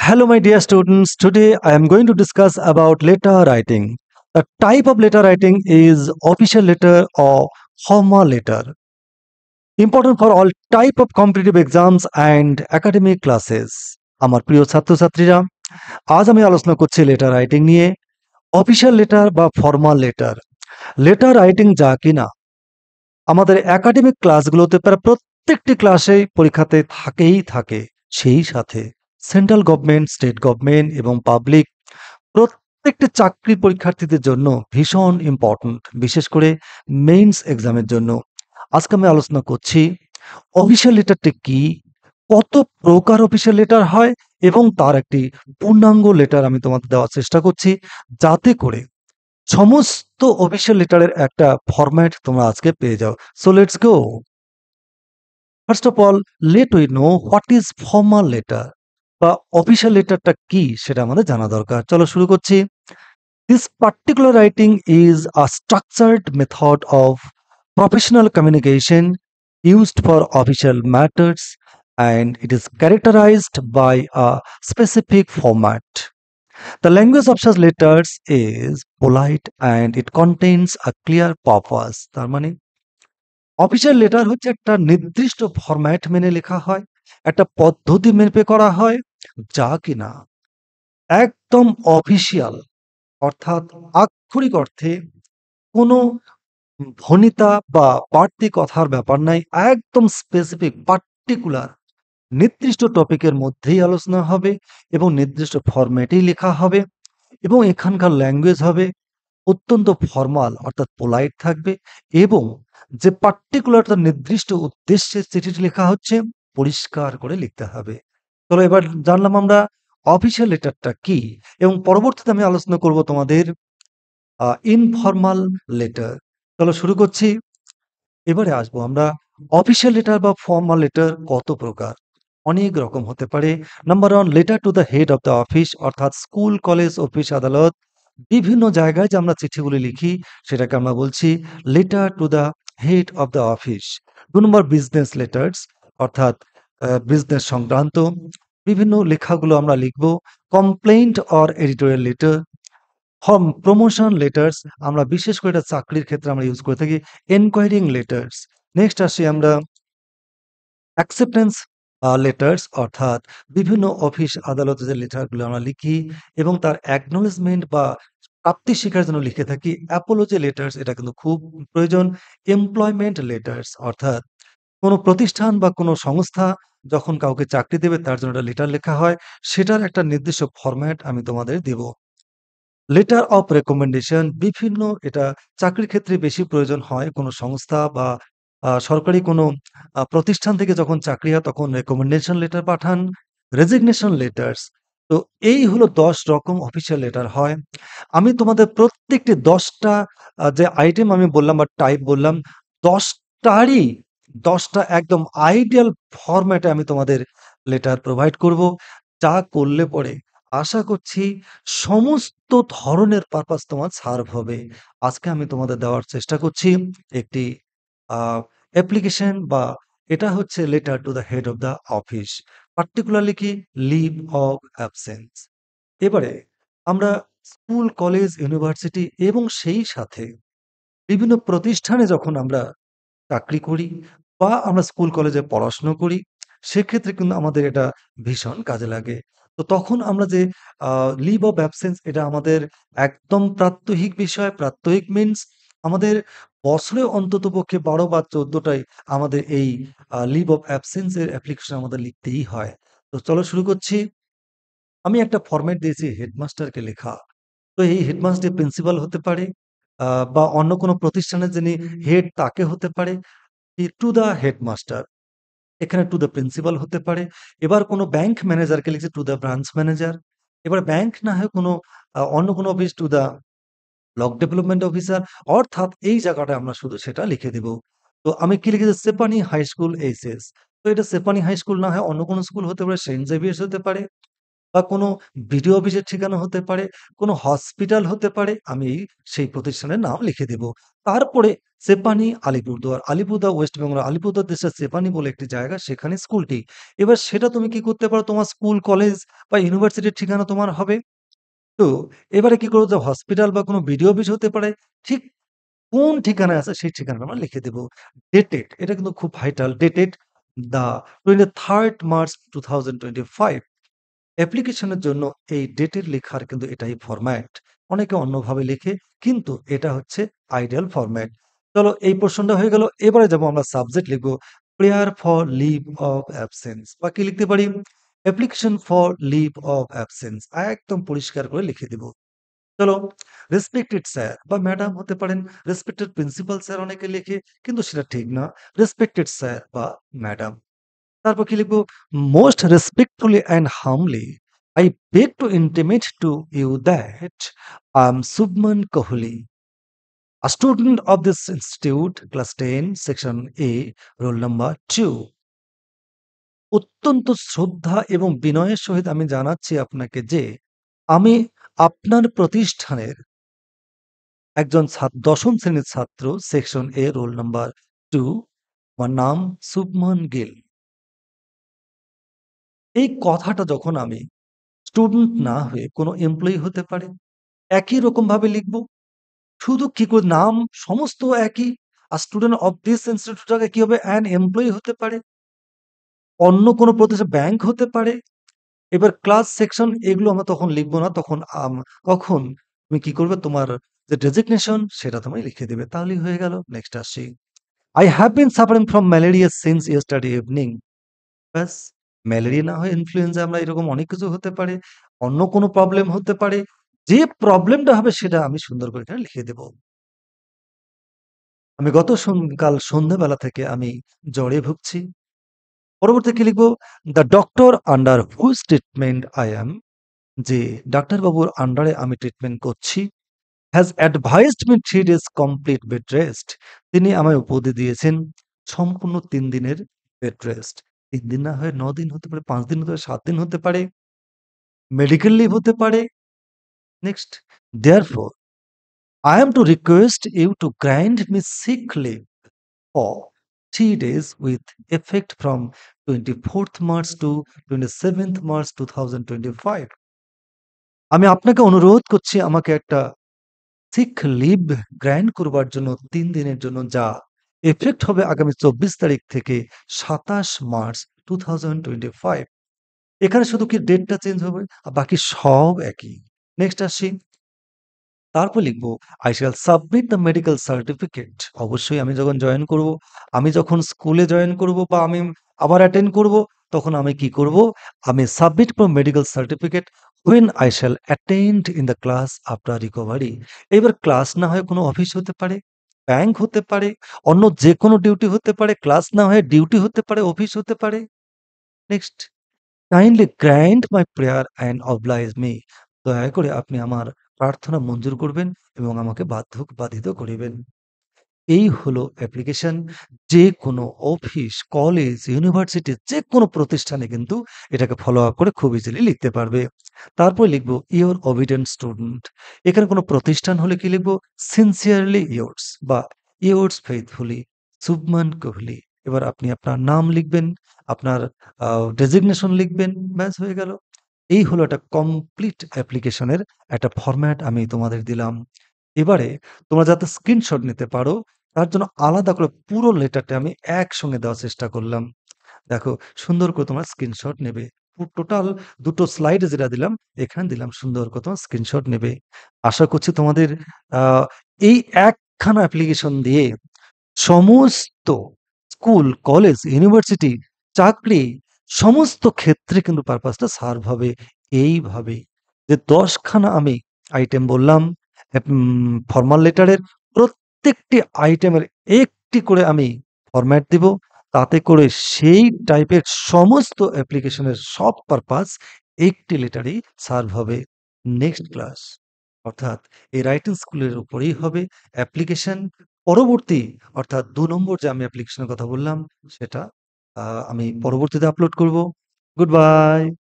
Hello, my dear students. Today I am going to discuss about letter writing. The type of letter writing is official letter or formal letter. Important for all type of competitive exams and academic classes. আমার প্রিয় ছাত্রছাত্রীরা আজ আমি আলোচনা করছি letter writing নিয়ে official letter বা formal letter letter writing যা কিনা আমাদের একাডেমিক ক্লাসগুলোতে প্রায় প্রত্যেকটি ক্লাসেই পরীক্ষাতে থাকেই থাকে সেই সাথে সেন্ট্রাল গভর্নমেন্ট স্টেট গভর্নমেন্ট এবং পাবলিক প্রত্যেকটি চাকরি পরীক্ষার্থীদের জন্য ভীষণ ইম্পর্ট্যান্ট বিশেষ করে মেইনস এক্সামের জন্য আজকে আমি আলোচনা করছি অফিসিয়াল লেটারটি কি কত প্রকার অফিসিয়াল লেটার হয় এবং তার একটি পূর্ণাঙ্গ লেটার আমি তোমাদের দেওয়ার চেষ্টা করছি যাতে করে সমস্ত অফিসিয়াল লেটারের একটা ফরম্যাট তোমরা আজকে পেয়ে যাও so let's go first of all late we know what is formal letter বা অফিসিয়াল লেটারটা কি সেটা আমাদের জানা দরকার চলো শুরু করছি this particular writing is a structured method of professional communication used for official matters and it is characterized by a specific format. The language of such letters is polite and it contains a clear purpose. তার মানে official letter হচ্ছে একটা নির্দিষ্ট format মেনে লেখা হয়, একটা পদ্ধতি মেপে করা হয় যা কিনা একদম অফিসিয়াল অর্থাৎ আক্ষরিক অর্থে কোনো ভনিতা বা বাড়তি কথার ব্যাপার নাই। একদম স্পেসিফিক পার্টিকুলার নির্দিষ্ট টপিকের মধ্যেই আলোচনা হবে এবং নির্দিষ্ট ফরম্যাটেই লেখা হবে এবং এখানকার ল্যাঙ্গুয়েজ হবে অত্যন্ত ফর্মাল অর্থাৎ পোলাইট থাকবে এবং যে পার্টিকুলার তার নির্দিষ্ট উদ্দেশ্যে চিঠিটি লেখা হচ্ছে পরিষ্কার করে লিখতে হবে। চলো এবার জানলাম আমরা অফিসিয়াল লেটারটা কি এবং পরবর্তীতে আমি আলোচনা করব তোমাদের ইনফর্মাল লেটার। চলো শুরু করছি। এবারে আসবো আমরা অফিসিয়াল লেটার বা ফর্মাল লেটার কত প্রকার অনেক রকম হতে পারে। Number one letter to the head of the office অর্থাৎ স্কুল কলেজ অফিস আদালত বিভিন্ন জায়গায় যে আমরা চিঠিগুলি লিখি সেটাকে আমরা বলছি letter to the head of the office. 2 number business letters অর্থাৎ বিজনেস সংক্রান্ত বিভিন্ন লেখাগুলো আমরা লিখব। Complaint or editorial letter form promotion letters আমরা বিশেষ করে এটা চাকরির ক্ষেত্রে আমরা ইউজ করে থাকি। এনকোয়ারিং লেটার্স নেক্সট আসি আমরা অ্যাকসেপ্টেন্স লেটার্স অর্থাৎ বিভিন্ন অফিস আদালতে যে লেটারগুলো আমরা লিখি এবং তার অ্যাকনোলেজমেন্ট বা প্রাপ্তি স্বীকার জন্য লিখে থাকি। অ্যাপোলজি লেটার্স এটা কিন্তু খুব প্রয়োজন। এমপ্লয়মেন্ট লেটার্স অর্থাৎ কোনো প্রতিষ্ঠান বা কোনো সংস্থা যখন কাউকে চাকরি দেবে তার জন্য একটা লেটার লেখা হয় সেটার একটা নির্দিষ্ট ফরম্যাট আমি তোমাদের দেব। লেটার অফ রেকমেন্ডেশন বিভিন্ন এটা চাকরির ক্ষেত্রে বেশি প্রয়োজন হয় কোনো সংস্থা বা সরকারি কোনো প্রতিষ্ঠান থেকে যখন চাকরি হয় তখন রেকমেন্ডেশন লেটার পাঠান। রেজিগনেশন লেটার্স তো এই হলো 10 রকম অফিসিয়াল লেটার হয়। আমি তোমাদের প্রত্যেকটি 10টা যে আইটেম আমি বললাম বা টাইপ বললাম 10টারই 10টা একদম আইডিয়াল ফরম্যাটে আমি তোমাদের লেটার প্রোভাইড করব যা করলে পরে আশা করছি সমস্ত ধরনের পারপাস তোমার সার্ভ হবে। আজকে আমি তোমাদের দেওয়ার চেষ্টা করছি একটি অ্যাপ্লিকেশন বা এটা হচ্ছে letter to the head of the office particularly কি লিভ অফ অ্যাবসেন্স। এবারে আমরা স্কুল কলেজ ইউনিভার্সিটি এবং সেই সাথে বিভিন্ন প্রতিষ্ঠানে যখন আমরা চাকরি করি বা আমরা স্কুল কলেজে পড়াশোনা করি সেক্ষেত্রে কিন্তু আমাদের এটা ভীষণ কাজে লাগে। তো তখন আমরা যে লিভ অফ অ্যাবসেন্স এটা আমাদের একদম প্রাত্যহিক বিষয়। প্রাত্যহিক মিনস আমাদের বছরে অন্ততপক্ষে ১২ বা ১৪টাই আমাদের এই লিভ অফ অ্যাবসেন্স এর অ্যাপ্লিকেশন আমাদের লিখতেই হয়। তো চলো শুরু করছি। আমি একটা ফরম্যাট দিয়েছি হেডমাস্টারকে লেখা। তো এই হেডমাস্টার প্রিন্সিপাল হতে পারে বা অন্য কোনো প্রতিষ্ঠানের যিনি হেড তাকে হতে পারে। টু দ্য হেডমাস্টার এখানে টু দ্য প্রিন্সিপাল হতে পারে। এবার কোনো ব্যাংক ম্যানেজারকে লিখছি টু দ্য ব্রাঞ্চ ম্যানেজার। এবার ব্যাংক না হয় কোনো অন্য কোনো office to the block development officer অর্থাৎ এই জায়গাটায় আমরা শুধু সেটা লিখে দিব। তো আমি কি লিখেছি সেপানি হাই স্কুল এইচএস। তো এটা সেপানি হাই স্কুল না হয় অন্য কোনো স্কুল হতে পারে, সেন্ট জেভিয়ার্স হতে পারে। বা কোনো বিডিও অফিসের ঠিকানা হতে পারে, কোনো হসপিটাল হতে পারে। আমি সেই প্রতিষ্ঠানের নাম লিখে দেব। তারপরে সেপানি, আলিপুরদুয়ার। আলিপুরদুয়ার ওয়েস্ট বেঙ্গল, আলিপুরদুয়ার ডিস্ট্রিক্ট সেপানি বলে একটি জায়গা, সেখানে স্কুলটি। এবার সেটা তুমি কি করতে পারো? তোমার স্কুল, কলেজ বা ইউনিভার্সিটির ঠিকানা তোমার হবে। তো এবারে কি করব? যে হসপিটাল বা কোনো বিডিও অফিস হতে পারে। ঠিক কোন ঠিকানায় আছে সেই ঠিকানাটা আমরা লিখে দেব। ডেটেড, এটা কিন্তু খুব vital. Dated the 23rd March 2025। অ্যাপ্লিকেশনের জন্য এই ডেটের লেখার কিন্তু এটাই ফরম্যাট। অনেকে অন্যভাবে লেখে, কিন্তু এটা হচ্ছে আইডিয়াল ফরম্যাট। চলো, এই পোরশনটা হয়ে গেল। এবারে যাবো আমরা সাবজেক্ট লিখব। Prayer for leave of absence, বা কি লিখতে পারি? Application for leave of absence. একদম পরিষ্কার করে লিখে দেব। চলো, রেসপেক্টেড স্যার বা ম্যাডাম হতে পারেন। রেসপেক্টেড প্রিন্সিপাল স্যার অনেকে লেখে, কিন্তু সেটা ঠিক না। রেসপেক্টেড স্যার বা ম্যাডাম। তারপর কি লিখবো? Most respectfully and humbly I beg to intimate to you that I am Shubman Kohli, a student of this institute, class 10, section A, roll number 2। অত্যন্ত শ্রদ্ধা এবং বিনয়ের সহিত আমি জানাচ্ছি আপনাকে যে আমি আপনার প্রতিষ্ঠানের একজন ১০ম শ্রেণীর ছাত্র, সেকশন এ, রোল নাম্বার 2। আমার নাম শুভমান গিল। এই কথাটা যখন আমি স্টুডেন্ট না হয়ে কোনো এমপ্লয়ি হতে পারে, একই রকমভাবে লিখব। শুধু কি করে নাম সমস্ত একই। আর স্টুডেন্ট অফ দিস ইনস্টিটিউট আগে কি হবে? অ্যান এমপ্লয়ি হতে পারে। অন্য কোনো প্রতিষ্ঠান ব্যাংক হতে পারে। এবার ক্লাস, সেকশন এগুলো আমরা তখন লিখব না। তখন তুমি কি করবে? তোমার যে ডেজিগনেশন সেটা তুমি লিখে দেবে। তাহলেই হয়ে গেল। নেক্সট আসি। I have been suffering from malaria since yesterday evening। ব্যাস। ম্যালেরিয়া না হয় ইনফ্লুয়েঞ্জা, আমরা এরকম অনেক কিছু হতে পারে। অন্য কোনো প্রবলেম হতে পারে। যে প্রবলেমটা হবে সেটা আমি সুন্দর করে এখানে লিখে দেব। আমি গত কাল সন্ধ্যাবেলা থেকে আমি জ্বরে ভুগছি। পরবর্তী কি লিখব? The doctor under whose treatment I am, যে ডাক্তারবাবুর আন্ডারে আমি ট্রিটমেন্ট করছি, has advised me 3 days complete bed rest. তিনি আমায় উপদেশ দিয়েছেন সম্পূর্ণ ৩ দিনের বেড রেস্ট। ৩ দিন না হয়ে ৯ দিন হতে পারে, ৫ দিন হতে পারে, ৭ দিন হতে পারে, মেডিকেল লিভ হতে পারে। Next, therefore I am to request you to grant me sick leave for 3 days with effect from 24th March to 27th March 2025। আমি আপনাকে অনুরোধ করছি আমাকে একটা সিক লিভ গ্র্যান্ট করবার জন্য ৩ দিনের জন্য, যা এফেক্ট হবে আগামী ২৪ তারিখ থেকে ২৭ মার্চ 2025। এখানে শুধু কি ডেটটা চেঞ্জ হবে, আর বাকি সব একই। নেক্সট আসি। তারপর লিখব I shall submit the medical certificate. অবশ্যই আমি যখন জয়েন করব, আমি যখন স্কুলে জয়েন করব বা আমি আবার অ্যাটেন্ড করব, তখন আমি কি করব? আমি সাবমিট করব medical certificate when I shall attend in the class after recovery। এবার ক্লাস না হয় কোনো অফিস হতে পারে, ব্যাংক হতে পারে, অন্য যে কোনো ডিউটি হতে পারে। ক্লাস না হয়ে ডিউটি হতে পারে, অফিস হতে পারে। Next, kindly grant my prayer and oblige me. দয়া করে আপনি আমার প্রার্থনা মঞ্জুর করবেন এবং আমাকে বাধিত করিবেন। এই হলো অ্যাপ্লিকেশন। যে কোনো অফিস, কলেজ, ইউনিভার্সিটি, যেকোনো প্রতিষ্ঠানে কিন্তু এটাকে ফলো আপ করে খুব ইজিলি লিখতে পারবে। তারপর লিখব ইওর ওবিডিয়েন্ট স্টুডেন্ট। এখানে কোনো প্রতিষ্ঠান হলে কি লিখব? সিনসিয়ারলি ইয়োর্স বা ইয়োর্স ফেইথফুলি শুভমান কোহলি। এবার আপনি আপনার নাম লিখবেন, আপনার ডেজিগনেশন লিখবেন, ব্যাস হয়ে গেল। এই হলো একটা কমপ্লিট অ্যাপ্লিকেশনের একটা ফরম্যাট আমি তোমাদের দিলাম। এবারে তোমরা যাতে স্ক্রিনশট নিতে পারো, তার জন্য আলাদা করে পুরো লেটারটা আমি একসঙ্গে দেওয়ার চেষ্টা করলাম। দেখো, সুন্দর করে তোমরা স্ক্রিনশট নেবে। টোটাল ২ টো স্লাইডে যেটা দিলাম, এখানে দিলাম, সুন্দর করে তোমরা স্ক্রিনশট নেবে। আশা করছি তোমাদের আ এই একখানা অ্যাপ্লিকেশন দিয়ে সমস্ত স্কুল, কলেজ, ইউনিভার্সিটি, চাকরি, সমস্ত ক্ষেত্রে কিন্তু পারপাসটা সার্ভ হবে। এইভাবে যে ১০ খানা আমি আইটেম বললাম, ফরমাল লেটারের প্রত্যেকটি আইটেমের একটি করে আমি ফরম্যাট দিব। তাতে করে সেই টাইপের সমস্ত অ্যাপ্লিকেশনের সব পারপাস একটি লেটারেই সার্ভ হবে। নেক্সট ক্লাস, অর্থাৎ এই রাইটিং স্কুলের উপরেই হবে অ্যাপ্লিকেশন। পরবর্তী, অর্থাৎ ২ নম্বর যে আমি অ্যাপ্লিকেশনের কথা বললাম, সেটা আমি পরবর্তীতে আপলোড করব। Good bye.